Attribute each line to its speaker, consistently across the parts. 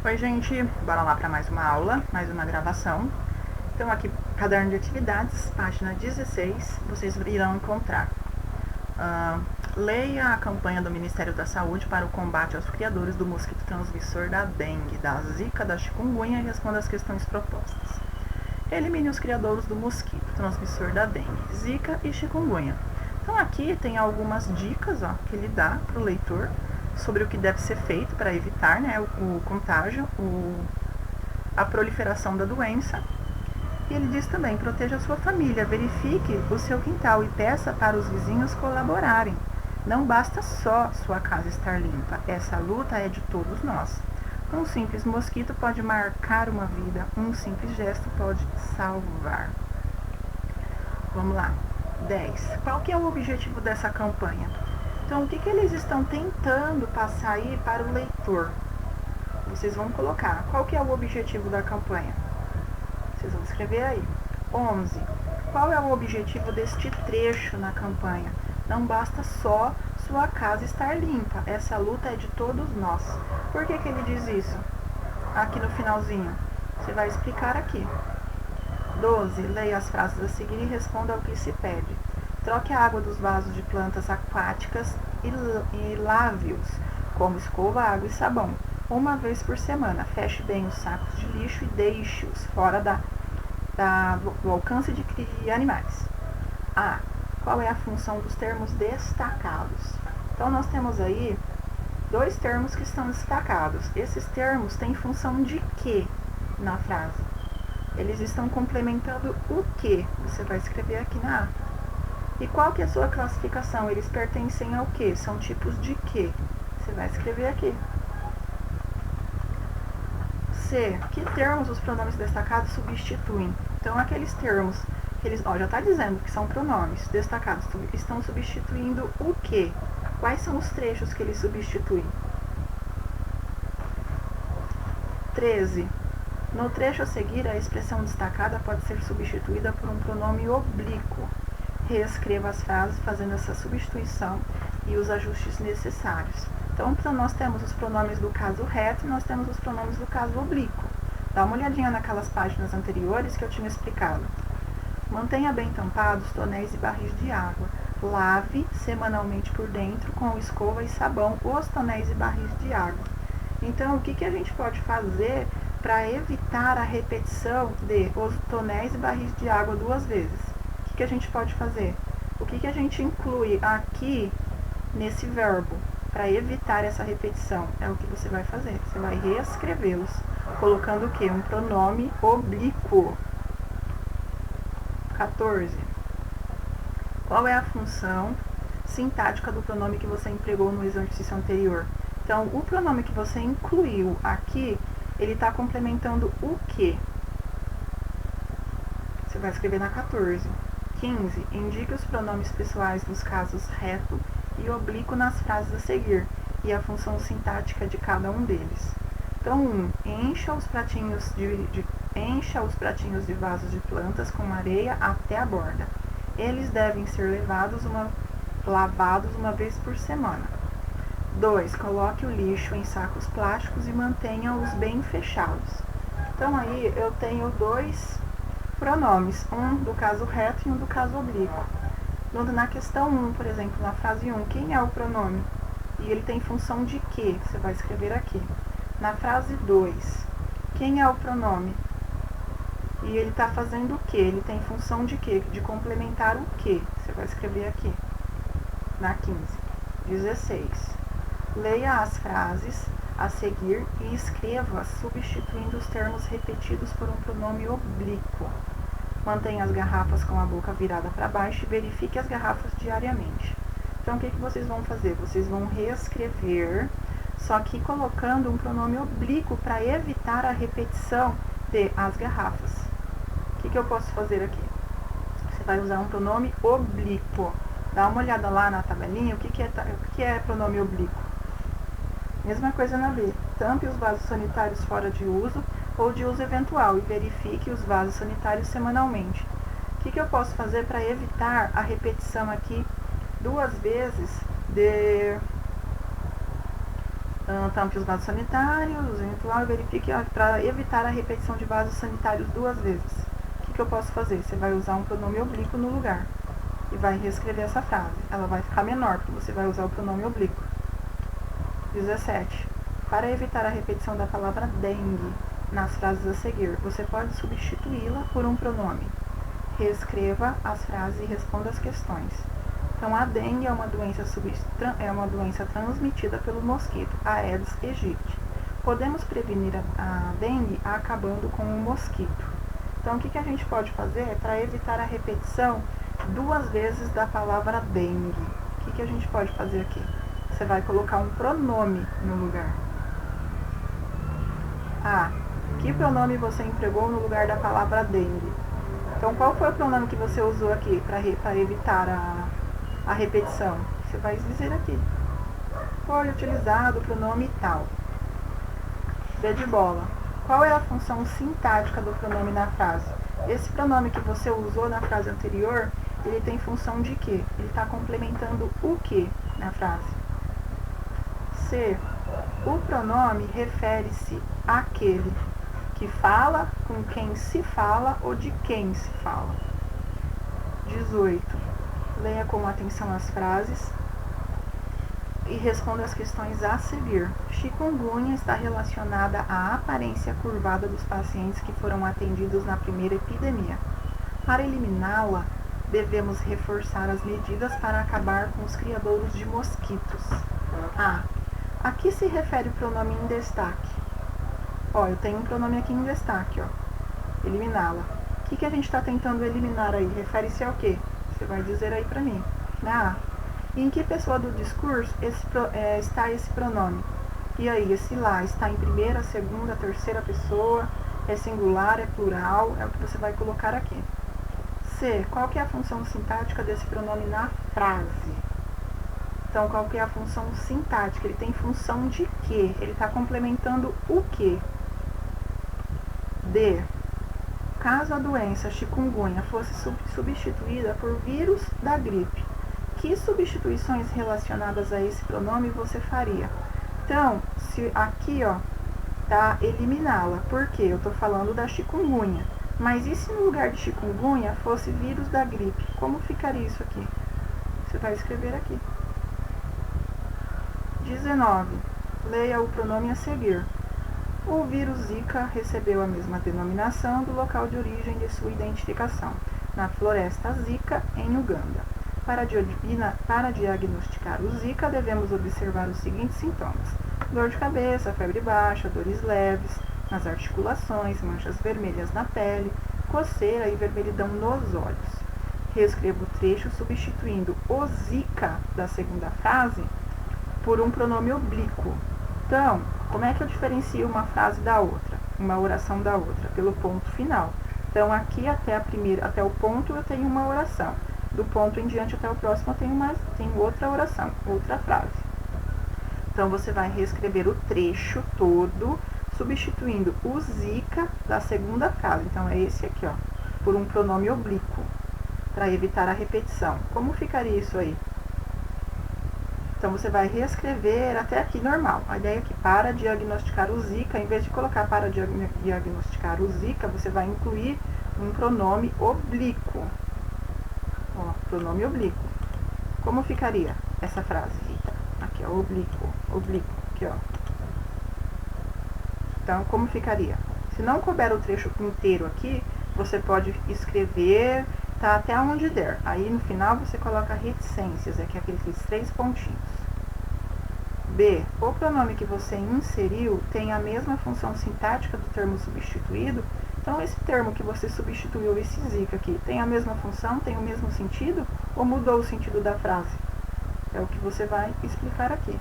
Speaker 1: Oi, gente, bora lá para mais uma aula, mais uma gravação. Então, aqui, caderno de atividades, página 16, vocês irão encontrar. Leia a campanha do Ministério da Saúde para o combate aos criadores do mosquito transmissor da dengue, da zika, da chikungunya e responda às questões propostas. Elimine os criadores do mosquito transmissor da dengue, zika e chikungunya. Então, aqui tem algumas dicas que ele dá para o leitor sobre o que deve ser feito para evitar o contágio, a proliferação da doença. E ele diz também, proteja a sua família, verifique o seu quintal e peça para os vizinhos colaborarem. Não basta só sua casa estar limpa, essa luta é de todos nós. Um simples mosquito pode marcar uma vida, um simples gesto pode salvar. Vamos lá. 10. Qual que é o objetivo dessa campanha? Então, o que eles estão tentando passar aí para o leitor? Vocês vão colocar. Qual que é o objetivo da campanha? Vocês vão escrever aí. 11. Qual é o objetivo deste trecho na campanha? Não basta só sua casa estar limpa. Essa luta é de todos nós. Por que ele diz isso? Aqui no finalzinho. Você vai explicar aqui. 12. Leia as frases a seguir e responda ao que se pede. Troque a água dos vasos de plantas aquáticas e lave-os, como escova, água e sabão, uma vez por semana. Feche bem os sacos de lixo e deixe-os fora do alcance de animais. A. Qual é a função dos termos destacados? Então, nós temos aí dois termos que estão destacados. Esses termos têm função de quê na frase? Eles estão complementando o que? Você vai escrever aqui na A. E qual que é a sua classificação? Eles pertencem ao que? São tipos de que? Você vai escrever aqui. C. Que termos os pronomes destacados substituem? Então, aqueles termos, já está dizendo que são pronomes destacados, estão substituindo o que? Quais são os trechos que eles substituem? 13. No trecho a seguir, a expressão destacada pode ser substituída por um pronome oblíquo. Reescreva as frases fazendo essa substituição e os ajustes necessários. Então, nós temos os pronomes do caso reto e nós temos os pronomes do caso oblíquo. Dá uma olhadinha naquelas páginas anteriores que eu tinha explicado. Mantenha bem tampados tonéis e barris de água. Lave semanalmente por dentro com escova e sabão os tonéis e barris de água. Então, o que a gente pode fazer para evitar a repetição de os tonéis e barris de água duas vezes? O que a gente pode fazer? O que a gente inclui aqui nesse verbo para evitar essa repetição? É o que você vai fazer. Você vai reescrevê-los, colocando o quê? Um pronome oblíquo. 14. Qual é a função sintática do pronome que você empregou no exercício anterior? Então, o pronome que você incluiu aqui, ele está complementando o quê? Você vai escrever na 14. 15. Indique os pronomes pessoais dos casos reto e oblíquo nas frases a seguir e a função sintática de cada um deles. Então, 1. Encha os pratinhos de vasos de plantas com areia até a borda. Eles devem ser lavados uma vez por semana. 2. Coloque o lixo em sacos plásticos e mantenha-os bem fechados. Então, aí eu tenho dois pronomes, um do caso reto e um do caso oblíquo. Na questão 1, por exemplo, na frase 1, quem é o pronome? E ele tem função de quê? Você vai escrever aqui. Na frase 2, quem é o pronome? E ele está fazendo o quê? Ele tem função de quê? De complementar o quê? Você vai escrever aqui. Na 15. 16. Leia as frases a seguir e escreva substituindo os termos repetidos por um pronome oblíquo. Mantenha as garrafas com a boca virada para baixo e verifique as garrafas diariamente. Então, o que vocês vão fazer? Vocês vão reescrever, só que colocando um pronome oblíquo para evitar a repetição de as garrafas. O que eu posso fazer aqui? Você vai usar um pronome oblíquo. Dá uma olhada lá na tabelinha, o que é pronome oblíquo? Mesma coisa na B. Tampe os vasos sanitários fora de uso ou de uso eventual e verifique os vasos sanitários semanalmente. O que eu posso fazer para evitar a repetição aqui duas vezes Tampe os vasos sanitários, use eventual e verifique para evitar a repetição de vasos sanitários 2 vezes. O que eu posso fazer? Você vai usar um pronome oblíquo no lugar e vai reescrever essa frase. Ela vai ficar menor, porque você vai usar o pronome oblíquo. 17. Para evitar a repetição da palavra dengue nas frases a seguir, você pode substituí-la por um pronome. Reescreva as frases e responda as questões. Então, a dengue é uma doença transmitida pelo mosquito Aedes aegypti. Podemos prevenir a dengue acabando com o mosquito. Então, o que a gente pode fazer para evitar a repetição 2 vezes da palavra dengue? O que a gente pode fazer aqui? Você vai colocar um pronome no lugar. Que pronome você empregou no lugar da palavra dengue? Então, qual foi o pronome que você usou aqui para evitar a repetição? Você vai dizer aqui. Foi utilizado o pronome tal. B de bola. Qual é a função sintática do pronome na frase? Esse pronome que você usou na frase anterior, ele tem função de quê? Ele está complementando o que na frase? C. O pronome refere-se àquele que fala, com quem se fala ou de quem se fala. 18. Leia com atenção as frases e responda as questões a seguir. Chikungunya está relacionada à aparência curvada dos pacientes que foram atendidos na primeira epidemia. Para eliminá-la, devemos reforçar as medidas para acabar com os criadouros de mosquitos. A que se refere o pronome em destaque? Eu tenho um pronome aqui em destaque, eliminá-la. O que a gente está tentando eliminar aí? Refere-se ao quê? Você vai dizer aí para mim. E em que pessoa do discurso está esse pronome? E aí, esse lá está em primeira, segunda, terceira pessoa, é singular, é plural, é o que você vai colocar aqui. C. Qual que é a função sintática desse pronome na frase? Então, qual que é a função sintática? Ele tem função de quê? Ele está complementando o quê? D. Caso a doença chikungunya fosse substituída por vírus da gripe, que substituições relacionadas a esse pronome você faria? Então, se aqui, tá eliminá-la. Por quê? Eu estou falando da chikungunya. Mas e se no lugar de chikungunya fosse vírus da gripe? Como ficaria isso aqui? Você vai escrever aqui. 19. Leia o pronome a seguir. O vírus Zika recebeu a mesma denominação do local de origem de sua identificação, na floresta Zika, em Uganda. Para diagnosticar o Zika, devemos observar os seguintes sintomas: dor de cabeça, febre baixa, dores leves nas articulações, manchas vermelhas na pele, coceira e vermelhidão nos olhos. Reescreva o trecho substituindo o Zika da segunda frase por um pronome oblíquo. Então, como é que eu diferencio uma frase da outra, uma oração da outra? Pelo ponto final. Então, aqui até o ponto eu tenho uma oração. Do ponto em diante até o próximo eu tenho outra oração, outra frase. Então, você vai reescrever o trecho todo, substituindo o Zika da segunda frase. Então, é esse aqui, por um pronome oblíquo, para evitar a repetição. Como ficaria isso aí? Então, você vai reescrever até aqui normal. A ideia é que para diagnosticar o Zika, em vez de colocar para diagnosticar o Zika, você vai incluir um pronome oblíquo. Pronome oblíquo. Como ficaria essa frase? Aqui, oblíquo, aqui, Então, como ficaria? Se não couber o trecho inteiro aqui, você pode escrever, até onde der. Aí, no final, você coloca reticências, que é aqueles 3 pontinhos. B. O pronome que você inseriu tem a mesma função sintática do termo substituído. Então, esse termo que você substituiu, esse Zika aqui, tem a mesma função, tem o mesmo sentido? Ou mudou o sentido da frase? É o que você vai explicar aqui.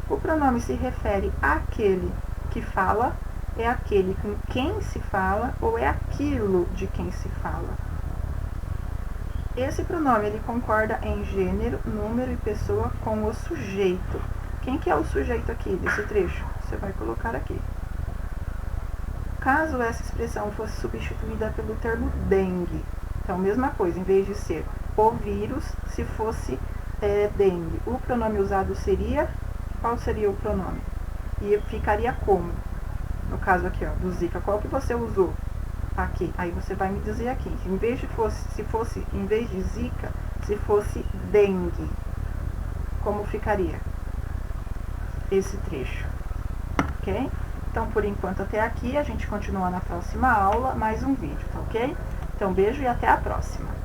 Speaker 1: O pronome se refere àquele que fala, é aquele com quem se fala ou é aquilo de quem se fala. Esse pronome ele concorda em gênero, número e pessoa com o sujeito. Quem que é o sujeito aqui desse trecho? Você vai colocar aqui. Caso essa expressão fosse substituída pelo termo dengue, então mesma coisa, em vez de ser o vírus, se fosse dengue, o pronome usado seria, qual seria o pronome? E ficaria como? No caso aqui, ó, do Zika, qual que você usou? Aqui. Aí você vai me dizer aqui. Em vez de em vez de Zika, se fosse dengue, como ficaria esse trecho? Ok? Então, por enquanto, até aqui. A gente continua na próxima aula, mais um vídeo, tá ok? Então, beijo e até a próxima.